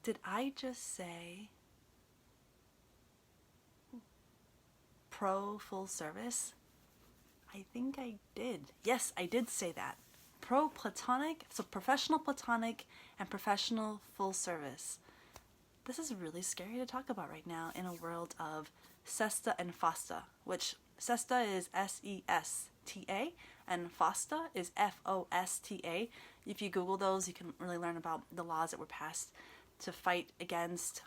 Did I just say pro full service? I think I did. Yes, I did say that. Pro-Platonic, so professional platonic and professional full service. This is really scary to talk about right now in a world of SESTA and FOSTA, which SESTA is SESTA and FOSTA is FOSTA. If you Google those, you can really learn about the laws that were passed to fight against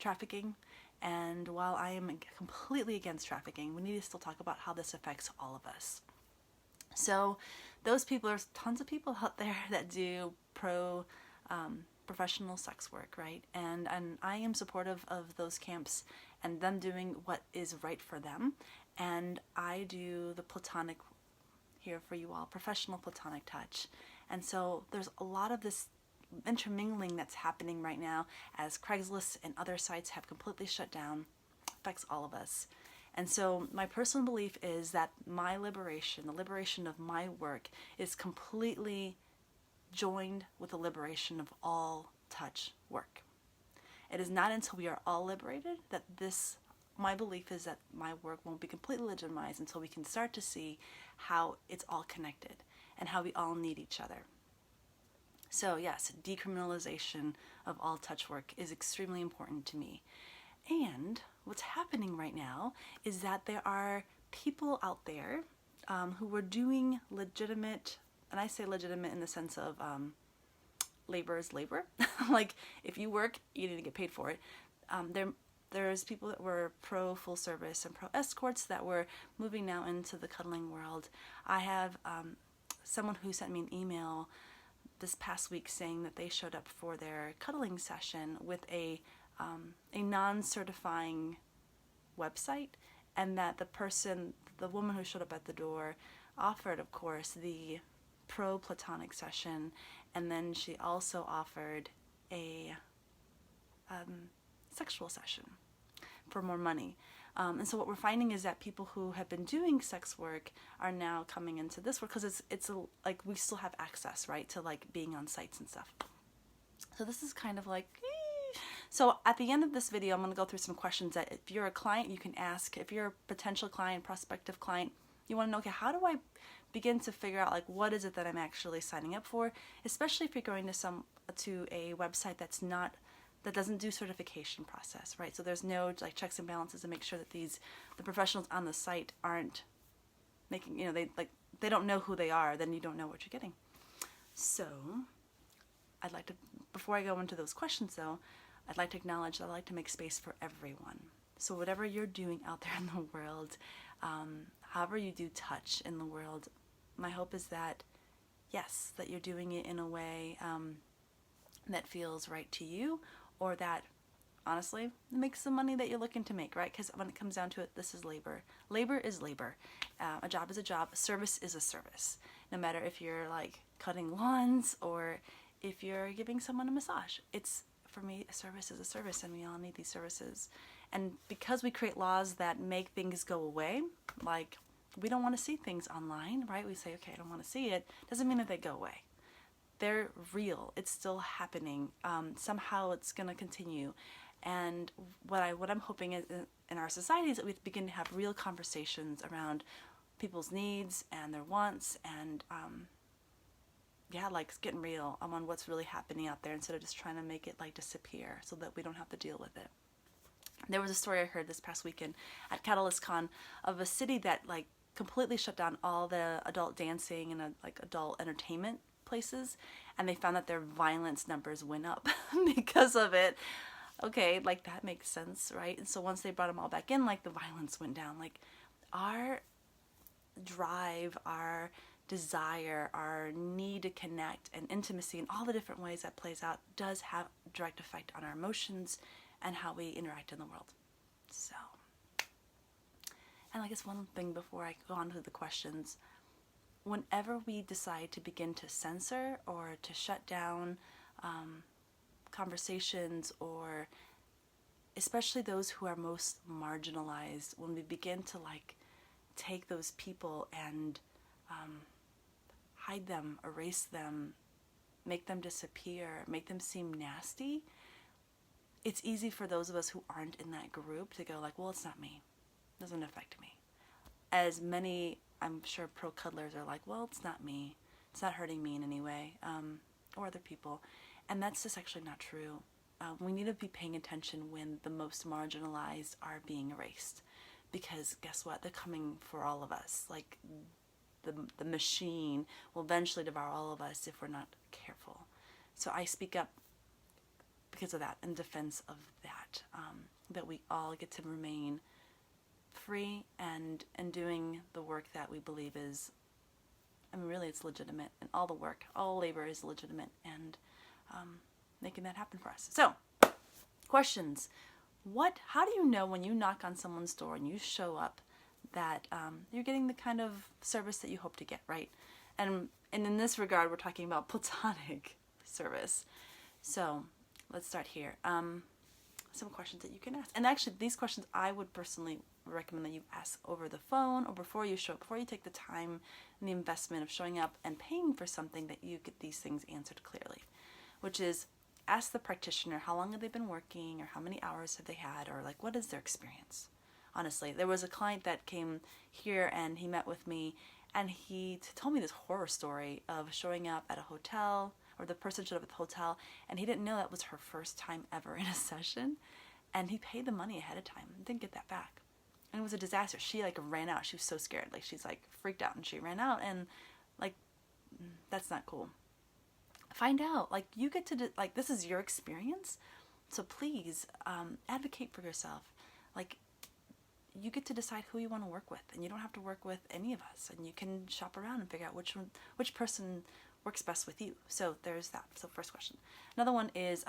trafficking. And while I am completely against trafficking, we need to still talk about how this affects all of us. So those people, there's tons of people out there that do professional sex work, right? And I am supportive of those camps and them doing what is right for them. And I do the platonic here for you all, professional platonic touch. And so there's a lot of this intermingling that's happening right now as Craigslist and other sites have completely shut down. Affects all of us. And so my personal belief is that my liberation, the liberation of my work, is completely joined with the liberation of all touch work. It is not until we are all liberated that my belief is that my work won't be completely legitimized until we can start to see how it's all connected and how we all need each other. So yes, decriminalization of all touch work is extremely important to me. And what's happening right now is that there are people out there who are doing legitimate, and I say legitimate in the sense of labor is labor. Like if you work, you need to get paid for it. There's people that were pro full service and pro escorts that were moving now into the cuddling world. I have someone who sent me an email this past week saying that they showed up for their cuddling session with a non-certifying website, and that the woman who showed up at the door offered, of course, the pro-platonic session, and then she also offered a sexual session for more money. And so what we're finding is that people who have been doing sex work are now coming into this work because it's like we still have access, right, to like being on sites and stuff. So this is kind of like, so at the end of this video, I'm going to go through some questions that if you're a client, you can ask. If you're a potential client, prospective client, you want to know, okay, how do I begin to figure out like what is it that I'm actually signing up for, especially if you're going to a website that doesn't do certification process, right? So there's no like checks and balances to make sure that the professionals on the site aren't making, they don't know who they are, then you don't know what you're getting. So I'd like to, before I go into those questions though, I'd like to acknowledge that I like to make space for everyone. So whatever you're doing out there in the world, however you do touch in the world, my hope is that, yes, that you're doing it in a way that feels right to you, or that honestly makes the money that you're looking to make, right? Because when it comes down to it, this is labor. Labor is labor. A job is a job. A service is a service. No matter if you're like cutting lawns or if you're giving someone a massage, for me, a service is a service, and we all need these services. And because we create laws that make things go away, like we don't want to see things online, right? We say, okay, I don't want to see it. Doesn't mean that they go away. They're real. It's still happening. Somehow it's going to continue. And what I'm hoping is in our society is that we begin to have real conversations around people's needs and their wants, and like it's getting real on what's really happening out there instead of just trying to make it like disappear so that we don't have to deal with it. There was a story I heard this past weekend at CatalystCon of a city that like completely shut down all the adult dancing and like adult entertainment places, and they found that their violence numbers went up because of it. Okay, like that makes sense, right? And so once they brought them all back in, like the violence went down. Like our drive, our desire, our need to connect and intimacy and all the different ways that plays out does have a direct effect on our emotions and how we interact in the world. So, and I guess one thing before I go on to the questions, whenever we decide to begin to censor or to shut down conversations, or especially those who are most marginalized, when we begin to like take those people and hide them, erase them, make them disappear, make them seem nasty, it's easy for those of us who aren't in that group to go like, well, it's not me. It doesn't affect me. As many, I'm sure, pro-cuddlers are like, well, it's not me. It's not hurting me in any way, or other people. And that's just actually not true. We need to be paying attention when the most marginalized are being erased. Because guess what? They're coming for all of us. Like, the machine will eventually devour all of us if we're not careful. So I speak up because of that, in defense of that, that we all get to remain free and doing the work that we believe is, I mean, really it's legitimate, and all the work, all labor is legitimate, and making that happen for us. So, questions. How do you know when you knock on someone's door and you show up that you're getting the kind of service that you hope to get, right? And in this regard, we're talking about platonic service. So let's start here. Some questions that you can ask. And actually, these questions I would personally recommend that you ask over the phone or before you show up, before you take the time and the investment of showing up and paying for something, that you get these things answered clearly, which is ask the practitioner how long have they been working, or how many hours have they had, or like what is their experience. Honestly, there was a client that came here and he met with me, and he told me this horror story of showing up at a hotel, or the person showed up at the hotel, and he didn't know that was her first time ever in a session, and he paid the money ahead of time and didn't get that back. And it was a disaster. She like ran out. She was so scared. Like, she's like freaked out, and she ran out, and like, that's not cool. Find out. Like, you get to, like, this is your experience, so please advocate for yourself. Like, you get to decide who you want to work with, and you don't have to work with any of us, and you can shop around and figure out which person works best with you. So there's that. So first question. Another one is,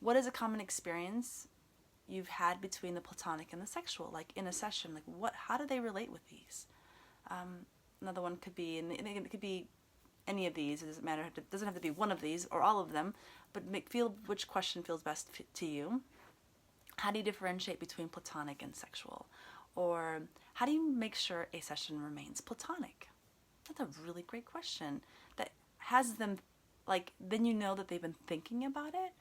what is a common experience you've had between the platonic and the sexual? Like, in a session, like how do they relate with these? Another one could be, and it could be any of these. It doesn't matter. It doesn't have to be one of these or all of them, but feel which question feels best to you. How do you differentiate between platonic and sexual? Or how do you make sure a session remains platonic? That's a really great question that has them, like, then you know that they've been thinking about it,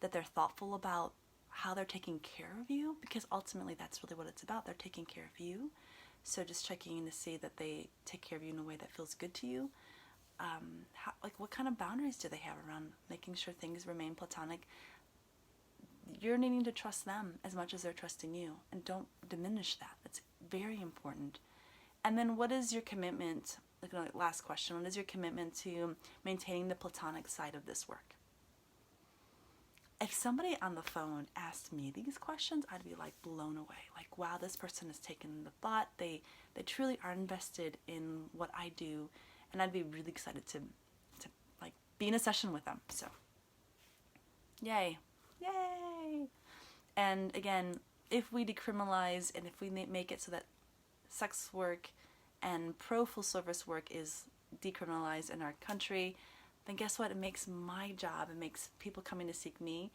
that they're thoughtful about how they're taking care of you, because ultimately that's really what it's about. They're taking care of you. So just checking in to see that they take care of you in a way that feels good to you. What kind of boundaries do they have around making sure things remain platonic? You're needing to trust them as much as they're trusting you, and don't diminish that. That's very important. And then what is your commitment, like last question, what is your commitment to maintaining the platonic side of this work? If somebody on the phone asked me these questions, I'd be like blown away. Like, wow, this person has taken the thought. They truly are invested in what I do, and I'd be really excited to like be in a session with them. So, yay. And again, if we decriminalize and if we make it so that sex work and full service work is decriminalized in our country, then guess what? It makes my job, it makes people coming to seek me,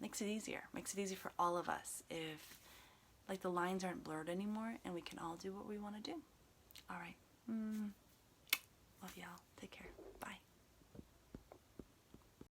makes it easier. Makes it easier for all of us if, like, the lines aren't blurred anymore and we can all do what we want to do. All right. Love y'all. Take care.